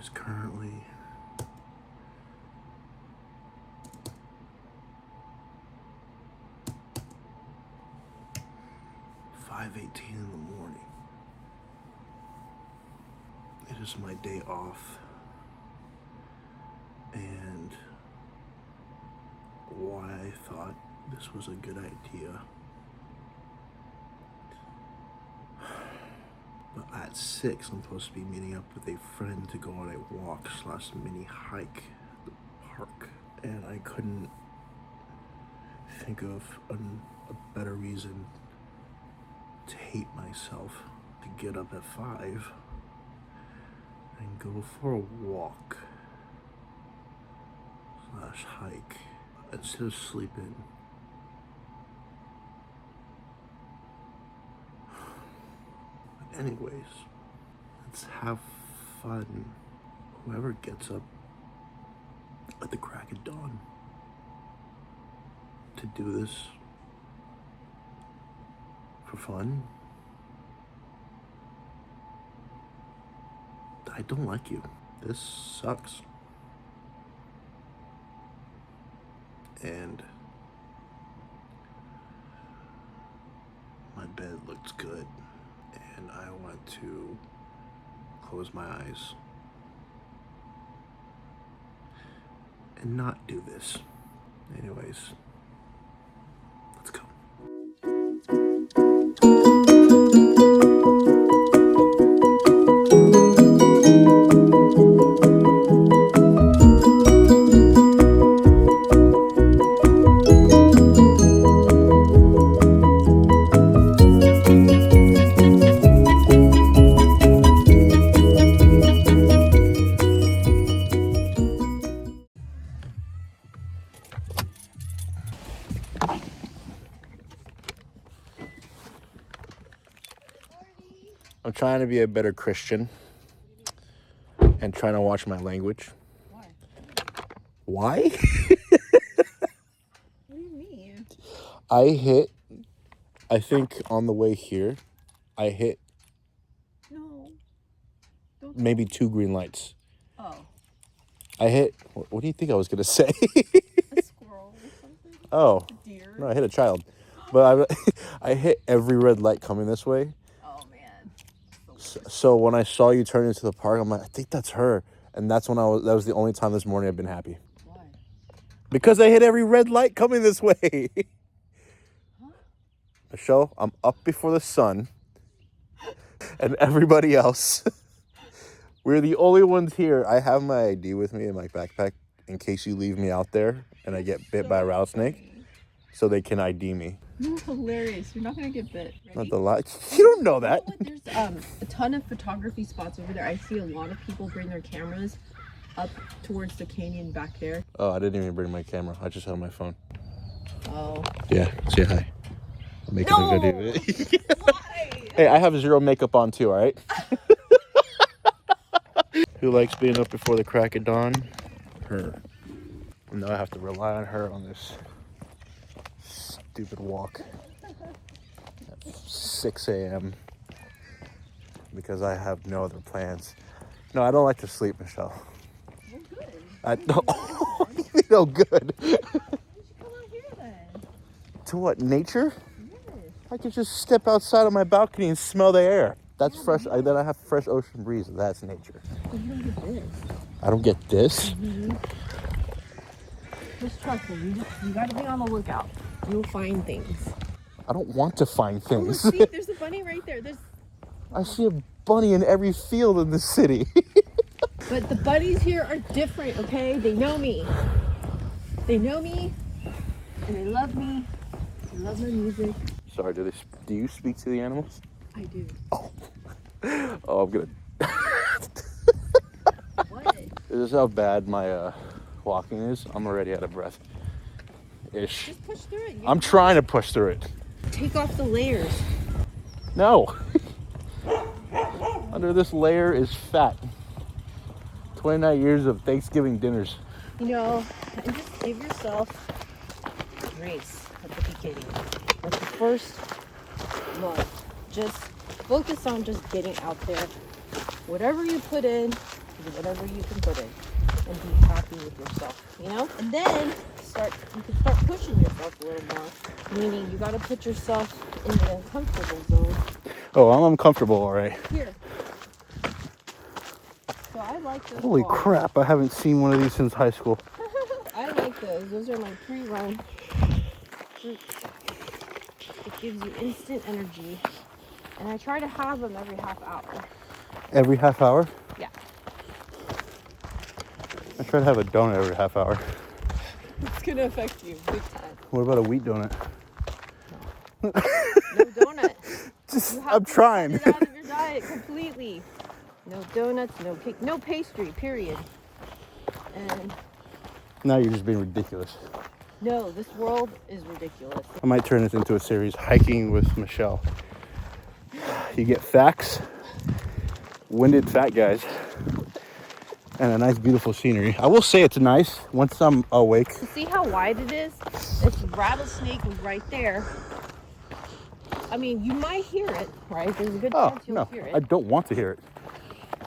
is currently 5:18 in the morning. It is my day off, and why I thought this was a good idea. But at 6, I'm supposed to be meeting up with a friend to go on a walk / mini hike at the park, and I couldn't think of a better reason to hate myself to get up at 5 and go for a walk / hike instead of sleeping. But anyways, let's have fun. Whoever gets up at the crack of dawn to do this for fun, I don't like you. This sucks. And my bed looks good, and I want to close my eyes and not do this. Anyways, let's go. I'm trying to be a better Christian and trying to watch my language. Why? What do you mean? I think on the way here, I hit No. Don't maybe 2 green lights. Oh. I hit, what do you think I was going to say? A squirrel or something? Oh, A deer? no, I hit a child. But I hit every red light coming this way. Oh, man. So when I saw you turn into the park, I'm like, I think that's her. And that's when that was the only time this morning I've been happy. Why? Because I hit every red light coming this way. Huh? Michelle, I'm up before the sun. And everybody else. We're the only ones here. I have my ID with me in my backpack in case you leave me out there and I get bit by a rattlesnake. So they can ID me. You're hilarious. You're not going to get bit. Ready? Not the light. You don't know that. You know what? There's a ton of photography spots over there. I see a lot of people bring their cameras up towards the canyon back there. Oh, I didn't even bring my camera. I just had my phone. Oh. Yeah, say hi. I'm making a video. Why? Hey, I have 0 makeup on too, all right? Who likes being up before the crack of dawn? Her. And now I have to rely on her on this stupid walk at 6 a.m. because I have no other plans. No, I don't like to sleep, Michelle. Well, good. I don't. You know, good. Why don't you come out here then? To what, nature? Yes. I could just step outside on my balcony and smell the air. That's fresh. Then I have fresh ocean breeze. That's nature. You don't get this. I don't get this. Mm-hmm. Just trust me. You got to be on the lookout. You'll find things. I don't want to find Oh, things. see, there's a bunny right there. I see a bunny in every field in the city. But the bunnies here are different, okay? They know me. They know me, and they love me. They love my music. Sorry, do you speak to the animals? I do. Oh, I'm gonna. What? This is how bad my walking is. I'm already out of breath. Ish. Just push through it. I'm trying to push through it. Take off the layers. No. Under this layer is fat. 29 years of Thanksgiving dinners. You know, and just give yourself grace at the beginning. That's the first one. Just focus on just getting out there. Whatever you put in, whatever you can put in, and be happy with yourself, you know? And then you can start pushing yourself a little more, meaning you got to put yourself in the uncomfortable zone. Oh, I'm uncomfortable, all right. Here. So I like those. Holy walks. crap, I haven't seen one of these since high school. I like those. Those are my pre-run fruits. It gives you instant energy. And I try to have them every half hour. Every half hour? Yeah. I try to have a donut every half hour. It's going to affect you big time. What about a wheat donut? No donut. I'm trying. Cut it out of your diet completely. No donuts, no cake, no pastry, period. And Now you're just being ridiculous. no, this world is ridiculous. I might turn this into a series, Hiking with Michelle. You get facts, winded fat guys, and a nice beautiful scenery. I will say it's nice once I'm awake. You see how wide it is? This rattlesnake was right there. I mean, you might hear it, right? There's a good chance you'll hear I it. don't want to hear it.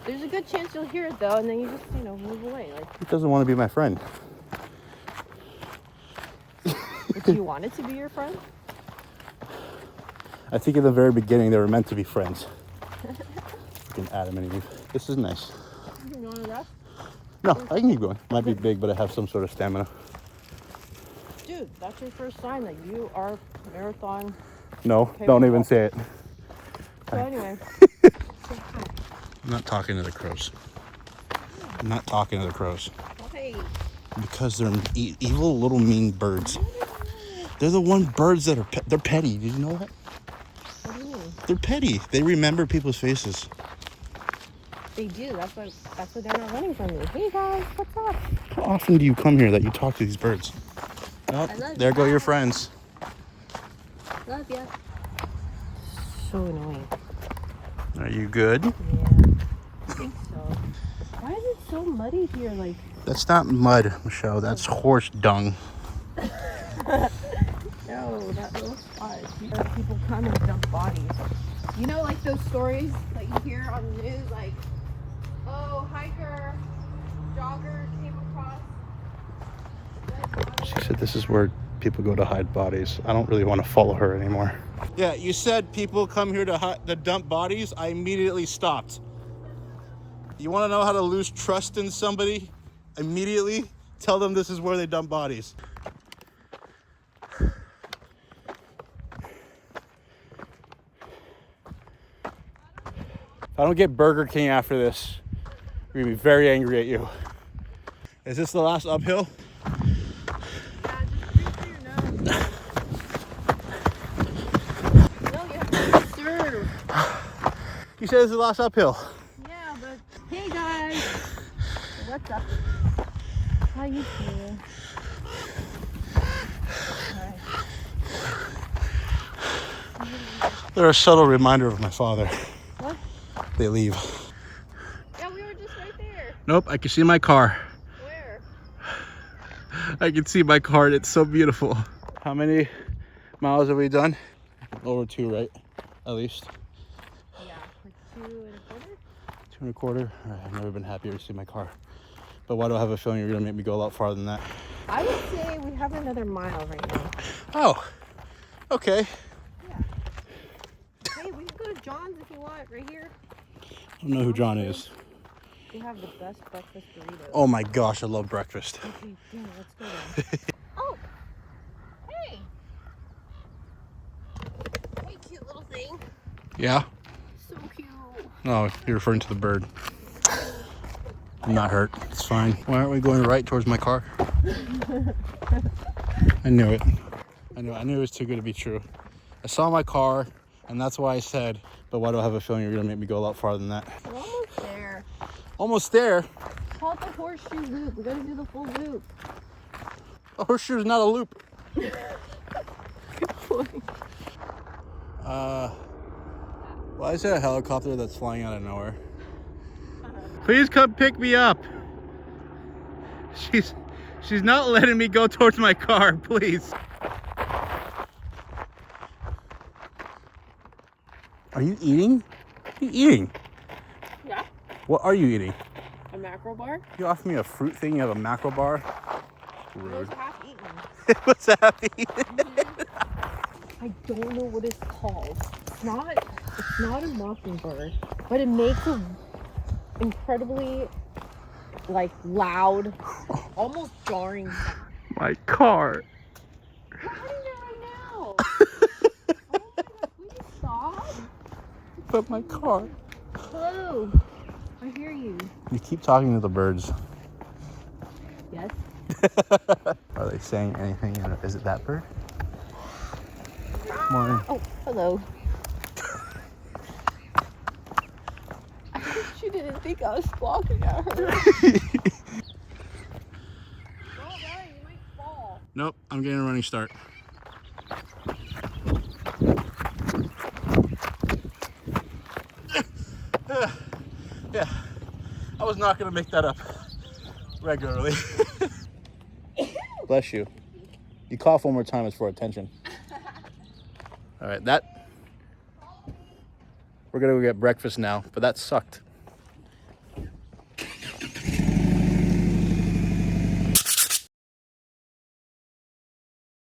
There's a good chance you'll hear it though, and then you just, move away. Like, It doesn't want to be my friend. do you want it to be your friend? I think in the very beginning they were meant to be friends. Fucking Adam and Eve. This is nice. You want to rest? No, I can keep going. Might be big, but I have some sort of stamina. Dude, that's your first sign that you are marathon. No, don't even say it. So anyway. I'm not talking to the crows. I'm not talking to the crows. Hey. Because they're evil little mean birds. They're the one birds that are they're petty. Did you know that? What do you mean? They're petty. They remember people's faces. They do. That's why they're not running from me. Hey guys, what's up? How often do you come here that you talk to these birds? Oh, there go your friends. Love ya. So annoying. Are you good? Yeah, I think so. Why is it so muddy here? Like, That's not mud, Michelle. That's horse dung. no, that little spot. People come and dump bodies. You know, like those stories that you hear on the news, like, oh, hiker, jogger came across. She said this is where people go to hide bodies. I don't really want to follow her anymore. Yeah, you said people come here to dump bodies. I immediately stopped. You want to know how to lose trust in somebody? Immediately tell them this is where they dump bodies. If I don't get Burger King after this, I'm gonna be very angry at you. Is this the last uphill? Yeah, just breathe through your nose. No, you have to serve. You said this is the last uphill. Yeah, but hey guys, what's up? How you feeling? Alright. They're a subtle reminder of my father. What? They leave. Yeah, we were just right there. Nope, I can see my car. Where? I can see my car and it's so beautiful. How many miles have we done? Over 2, right? At least. Yeah, like 2.25. 2.25. All right, I've never been happier to see my car. But why do I have a feeling you're gonna make me go a lot farther than that? I would say we have another mile right now. Oh, okay. Yeah. Hey, we can go to John's if you want, right here. I don't know who John is. They have the best breakfast burritos. Oh my gosh, I love breakfast. Okay, yeah, let's go then. Oh, hey. Hey, cute little thing. Yeah? So cute. No, you're referring to the bird. I'm not hurt. It's fine. Why aren't we going right towards my car? I knew it. I knew it was too good to be true. I saw my car, and that's why I said, but why do I have a feeling you're going to make me go a lot farther than that? We're almost there. Almost there. Call it the horseshoe loop. We gotta do the full loop. A horseshoe is not a loop. Good point. Why is there a helicopter that's flying out of nowhere? Please come pick me up. She's not letting me go towards my car, please. Are you eating? What are you eating? Yeah. What are you eating? A mackerel bar? You offer me a fruit thing, you have a mackerel bar? It was Rude. half eaten. What's happy? I don't know what it's called. It's not a mockingbird, but it makes a incredibly like loud, almost jarring sound. My car. We're heading there right now. Oh my god, will you stop? But my car. Hello. I hear you. You keep talking to the birds. Yes. Are they saying anything? Is it that bird? Morning. Oh, hello. I think she didn't think I was squawking at her. Don't run, you might fall. Nope, I'm getting a running start. Yeah, I was not gonna make that up regularly. Bless you. You cough one more time, it's for attention. All right, we're gonna go get breakfast now, but that sucked.